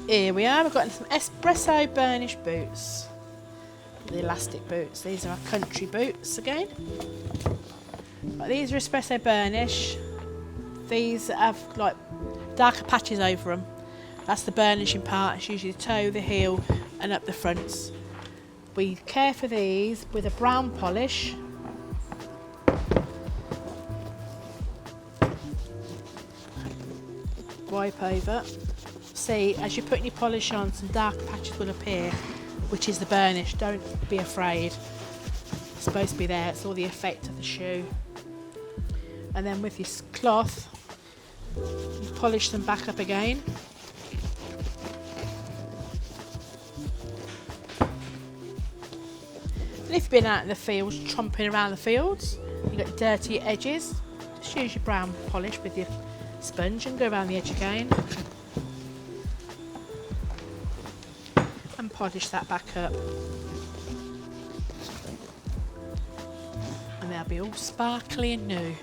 Here we are, we've got some Espresso Burnished boots. The elastic boots. These are our country boots again. Right, these are Espresso Burnished. These have like darker patches over them. That's the burnishing part. It's usually the toe, the heel and up the fronts. We care for these with a brown polish. Wipe over. See, as you're putting your polish on, some dark patches will appear, which is the burnish. Don't be afraid. It's supposed to be there. It's all the effect of the shoe. And then with this cloth, you polish them back up again. And if you've been out in the fields, tromping around the fields, you've got dirty edges, just use your brown polish with your sponge and go around the edge again. And polish that back up. And they'll be all sparkly and new.